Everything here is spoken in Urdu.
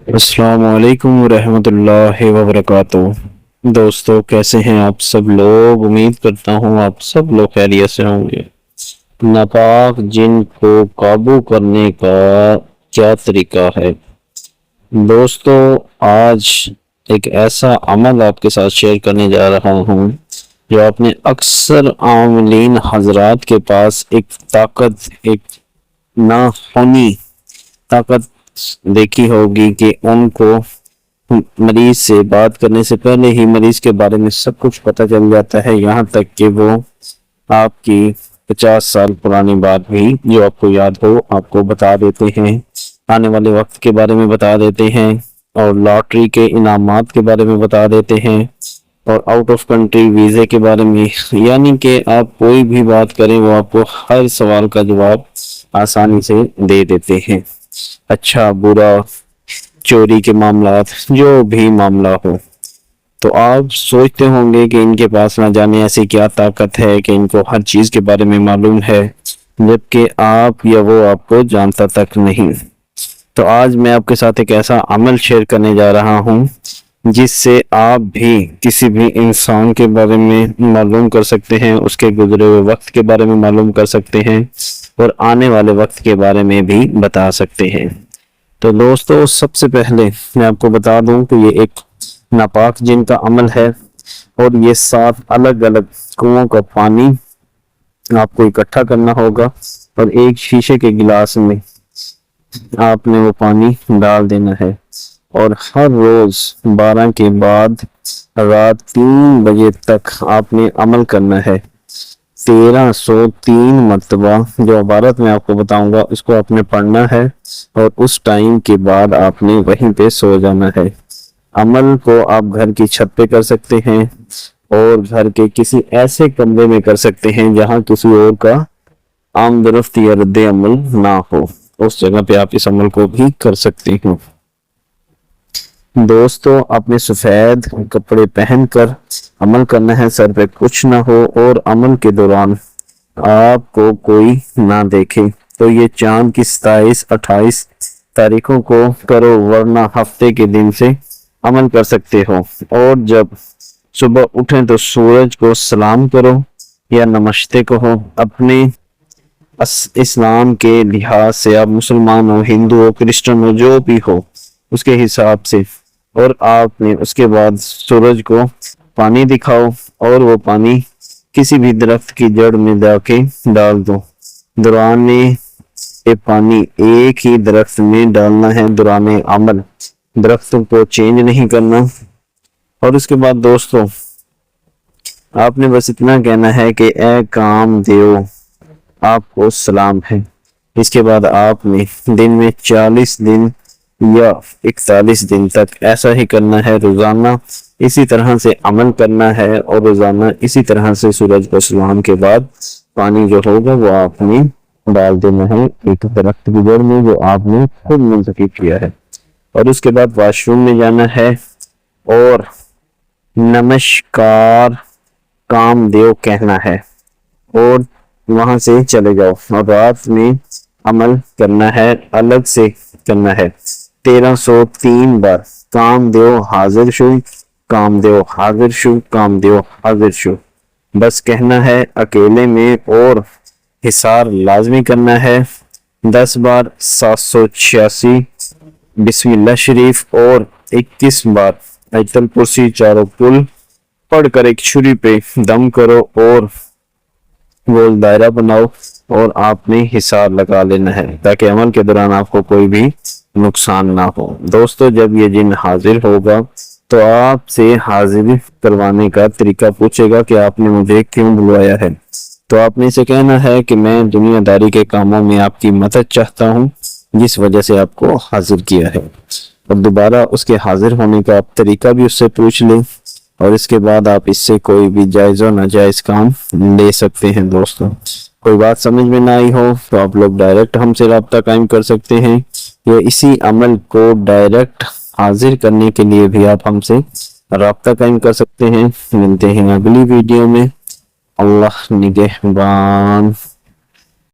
السلام علیکم ورحمۃ اللہ وبرکاتہ۔ دوستو کیسے ہیں آپ سب لوگ؟ امید کرتا ہوں آپ سب لوگ خیریت سے ہوں گے۔ ناپاک جن کو قابو کرنے کا کیا طریقہ ہے؟ دوستو آج ایک ایسا عمل آپ کے ساتھ شیئر کرنے جا رہا ہوں جو اپنے اکثر عاملین حضرات کے پاس ایک نہ ہونی طاقت دیکھی ہوگی کہ ان کو مریض سے بات کرنے سے پہلے ہی مریض کے بارے میں سب کچھ پتہ چل جاتا ہے، یہاں تک کہ وہ آپ کی 50 سال پرانی بات بھی جو آپ کو یاد ہو آپ کو بتا دیتے ہیں، آنے والے وقت کے بارے میں بتا دیتے ہیں، اور لاٹری کے انعامات کے بارے میں بتا دیتے ہیں، اور آؤٹ آف کنٹری ویزے کے بارے میں، یعنی کہ آپ کوئی بھی بات کریں وہ آپ کو ہر سوال کا جواب آسانی سے دے دیتے ہیں، اچھا برا، چوری کے معاملات، جو بھی معاملہ ہو۔ تو آپ سوچتے ہوں گے کہ ان کے پاس نہ جانے ایسی کیا طاقت ہے کہ ان کو ہر چیز کے بارے میں معلوم ہے، جبکہ آپ یا وہ آپ کو جانتا تک نہیں۔ تو آج میں آپ کے ساتھ ایک ایسا عمل شیئر کرنے جا رہا ہوں جس سے آپ بھی کسی بھی انسان کے بارے میں معلوم کر سکتے ہیں، اس کے گزرے ہوئے وقت کے بارے میں معلوم کر سکتے ہیں، اور آنے والے وقت کے بارے میں بھی بتا سکتے ہیں۔ تو دوستو سب سے پہلے میں آپ کو بتا دوں کہ یہ ایک ناپاک جن کا عمل ہے، اور یہ 7 الگ الگ کنووں کا پانی آپ کو اکٹھا کرنا ہوگا، اور ایک شیشے کے گلاس میں آپ نے وہ پانی ڈال دینا ہے، اور ہر روز 12 کے بعد رات 3 بجے تک آپ نے عمل کرنا ہے۔ 1303 مرتبہ جو عبارت میں آپ کو بتاؤں گا اس کو آپ نے پڑھنا ہے، اور اس ٹائم کے بعد آپ نے وہیں پہ سو جانا ہے۔ عمل کو آپ گھر کی چھت پہ کر سکتے ہیں، اور گھر کے کسی ایسے کمرے میں کر سکتے ہیں جہاں کسی اور کا آمد و رفت یا رد عمل نہ ہو، اس جگہ پہ آپ اس عمل کو بھی کر سکتے ہیں۔ دوستو اپنے سفید کپڑے پہن کر عمل کرنا ہے، سر پہ کچھ نہ ہو، اور عمل کے دوران آپ کو کوئی نہ دیکھے۔ تو یہ چاند کی 27 28 تاریخوں کو کرو، ورنہ ہفتے کے دن سے عمل کر سکتے ہو۔ اور جب صبح اٹھیں تو سورج کو سلام کرو یا نمستے کہو، اپنے اسلام کے لحاظ سے آپ مسلمان ہو، ہندو ہو، کرسچن ہو، جو بھی ہو اس کے حساب سے، اور آپ نے اس کے بعد سورج کو پانی دکھاؤ، اور وہ پانی کسی بھی درخت کی جڑ میں جا کے ڈال دو۔ دوران یہ پانی ایک ہی درخت میں ڈالنا ہے، دوران عمل درخت کو چینج نہیں کرنا۔ اور اس کے بعد دوستو آپ نے بس اتنا کہنا ہے کہ اے کام دیو آپ کو سلام ہے۔ اس کے بعد آپ نے دن میں 40 دن یا 41 دن تک ایسا ہی کرنا ہے، روزانہ اسی طرح سے عمل کرنا ہے، اور روزانہ اسی طرح سے سورج کو سلام کے بعد پانی جو ہوگا وہ آپ نے ڈال دینا ہے ایک درخت کی جڑ میں جو آپ نے خود منتخب کیا ہے۔ اور اس کے بعد واش روم میں جانا ہے، اور نمشکار کام دیو کہنا ہے، اور وہاں سے چلے جاؤ، اور رات میں عمل کرنا ہے، الگ سے کرنا ہے 1303 بار کام دیو حاضر شو، کام دیو حاضر شو، کام دیو حاضر شو، بس کہنا ہے اکیلے میں، اور حصار لازمی کرنا ہے 10 بار 786 بسم اللہ شریف، اور 21 بار آیت الکرسی چاروں کل پڑھ کر ایک چھری پہ دم کرو، اور گول دائرہ بناؤ، اور آپ نے حصار لگا لینا ہے تاکہ عمل کے دوران آپ کو کوئی بھی نقصان نہ ہو۔ دوستو جب یہ جن حاضر ہوگا تو آپ سے حاضری کروانے کا طریقہ پوچھے گا کہ آپ نے مجھے کیوں بلوایا ہے، تو آپ نے اسے کہنا ہے کہ میں دنیا داری کے کاموں میں آپ کی مدد چاہتا ہوں جس وجہ سے آپ کو حاضر کیا ہے، اور دوبارہ اس کے حاضر ہونے کا آپ طریقہ بھی اس سے پوچھ لیں، اور اس کے بعد آپ اس سے کوئی بھی جائز و ناجائز کام لے سکتے ہیں۔ دوستوں کوئی بات سمجھ میں نہ آئی ہو تو آپ لوگ ڈائریکٹ ہم سے رابطہ قائم کر سکتے ہیں، یا اسی عمل کو ڈائریکٹ حاضر کرنے کے لیے بھی آپ ہم سے رابطہ قائم کر سکتے ہیں۔ ملتے ہیں اگلی ویڈیو میں، اللہ نگہبان۔